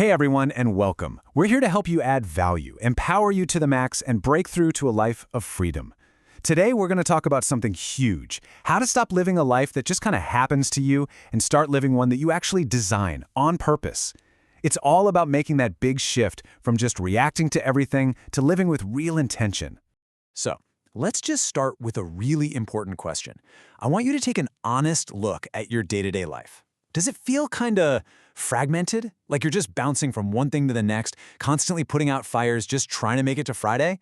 Hey everyone, and welcome. We're here to help you add value, empower you to the max, and break through to a life of freedom. Today, we're going to talk about something huge: how to stop living a life that just kind of happens to you and start living one that you actually design on purpose. It's all about making that big shift from just reacting to everything to living with real intention. So, let's just start with a really important question. I want you to take an honest look at your day-to-day life. Does it feel kinda fragmented? Like you're just bouncing from one thing to the next, constantly putting out fires, just trying to make it to Friday?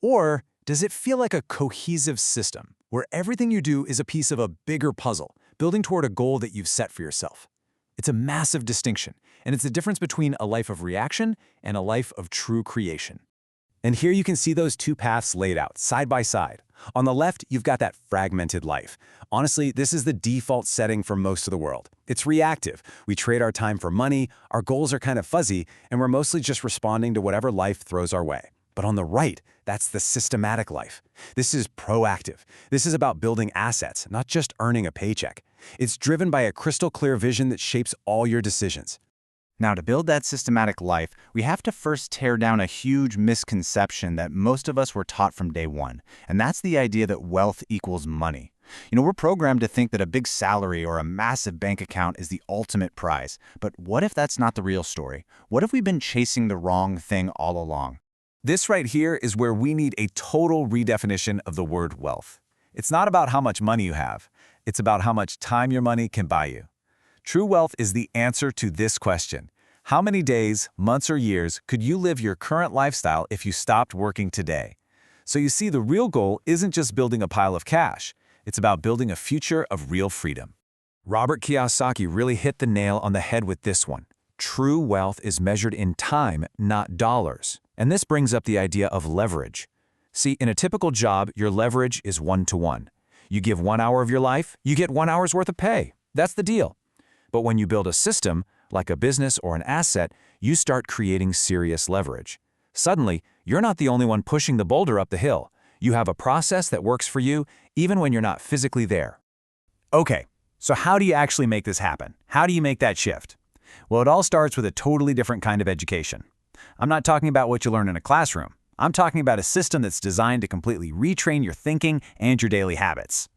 Or does it feel like a cohesive system, where everything you do is a piece of a bigger puzzle, building toward a goal that you've set for yourself? It's a massive distinction, and it's the difference between a life of reaction and a life of true creation. And here you can see those two paths laid out, side by side. On the left, you've got that fragmented life. Honestly, this is the default setting for most of the world. It's reactive. We trade our time for money, our goals are kind of fuzzy, and we're mostly just responding to whatever life throws our way. But on the right, that's the systematic life. This is proactive. This is about building assets, not just earning a paycheck. It's driven by a crystal clear vision that shapes all your decisions. Now, to build that systematic life, we have to first tear down a huge misconception that most of us were taught from day one, and that's the idea that wealth equals money. We're programmed to think that a big salary or a massive bank account is the ultimate prize. But what if that's not the real story? What if we've been chasing the wrong thing all along? This right here is where we need a total redefinition of the word wealth. It's not about how much money you have. It's about how much time your money can buy you. True wealth is the answer to this question. How many days, months, or years could you live your current lifestyle if you stopped working today? So you see, the real goal isn't just building a pile of cash. It's about building a future of real freedom. Robert Kiyosaki really hit the nail on the head with this one. True wealth is measured in time, not dollars. And this brings up the idea of leverage. See, in a typical job, your leverage is 1-to-1. You give 1 hour of your life, you get 1 hour's worth of pay. That's the deal. But when you build a system, like a business or an asset, you start creating serious leverage. Suddenly, you're not the only one pushing the boulder up the hill. You have a process that works for you, even when you're not physically there. Okay, so how do you actually make this happen? How do you make that shift? Well, it all starts with a totally different kind of education. I'm not talking about what you learn in a classroom. I'm talking about a system that's designed to completely retrain your thinking and your daily habits.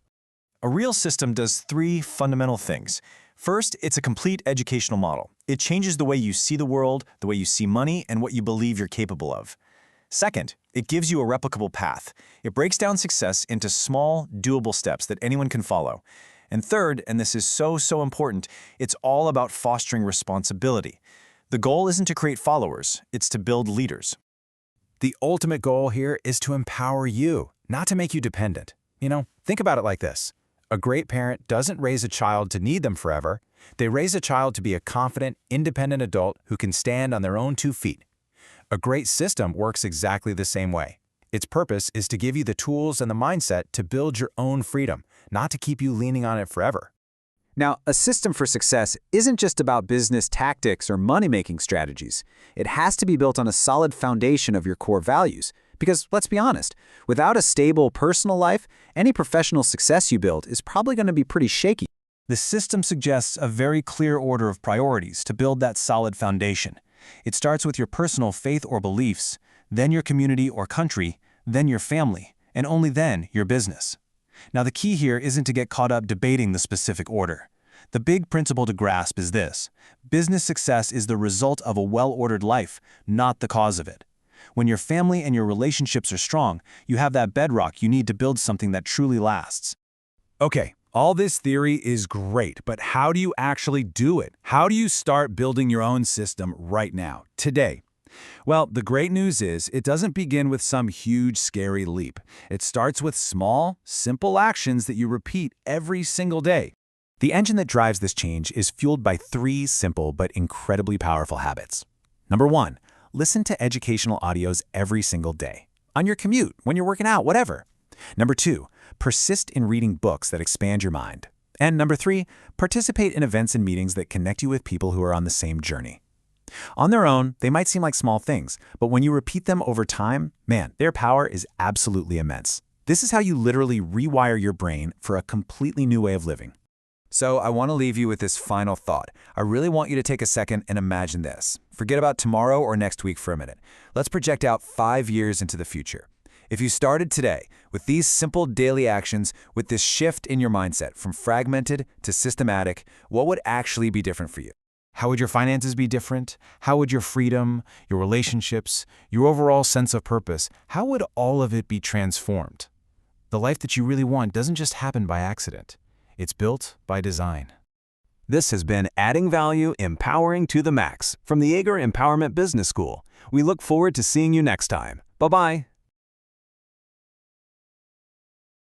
A real system does 3 fundamental things. First, it's a complete educational model. It changes the way you see the world, the way you see money, and what you believe you're capable of. Second, it gives you a replicable path. It breaks down success into small, doable steps that anyone can follow. And third, and this is so important, it's all about fostering responsibility. The goal isn't to create followers, it's to build leaders. The ultimate goal here is to empower you, not to make you dependent. Think about it like this. A great parent doesn't raise a child to need them forever. They raise a child to be a confident, independent adult who can stand on their own 2 feet. A great system works exactly the same way. Its purpose is to give you the tools and the mindset to build your own freedom, not to keep you leaning on it forever. Now, a system for success isn't just about business tactics or money-making strategies. It has to be built on a solid foundation of your core values. Because, let's be honest, without a stable personal life, any professional success you build is probably going to be pretty shaky. The system suggests a very clear order of priorities to build that solid foundation. It starts with your personal faith or beliefs, then your community or country, then your family, and only then your business. Now, the key here isn't to get caught up debating the specific order. The big principle to grasp is this: business success is the result of a well-ordered life, not the cause of it. When your family and your relationships are strong, you have that bedrock you need to build something that truly lasts. Okay, all this theory is great, but how do you actually do it? How do you start building your own system right now, today? Well, the great news is it doesn't begin with some huge, scary leap. It starts with small, simple actions that you repeat every single day. The engine that drives this change is fueled by 3 simple but incredibly powerful habits. Number 1, listen to educational audios every single day. On your commute, when you're working out, whatever. Number 2, persist in reading books that expand your mind. And number 3, participate in events and meetings that connect you with people who are on the same journey. On their own, they might seem like small things, but when you repeat them over time, man, their power is absolutely immense. This is how you literally rewire your brain for a completely new way of living. So I want to leave you with this final thought. I really want you to take a second and imagine this. Forget about tomorrow or next week for a minute. Let's project out 5 years into the future. If you started today with these simple daily actions, with this shift in your mindset from fragmented to systematic, what would actually be different for you? How would your finances be different? How would your freedom, your relationships, your overall sense of purpose, how would all of it be transformed? The life that you really want doesn't just happen by accident. It's built by design. This has been Adding Value, Empowering to the Max from the Yeager Empowerment Business School. We look forward to seeing you next time. Bye-bye.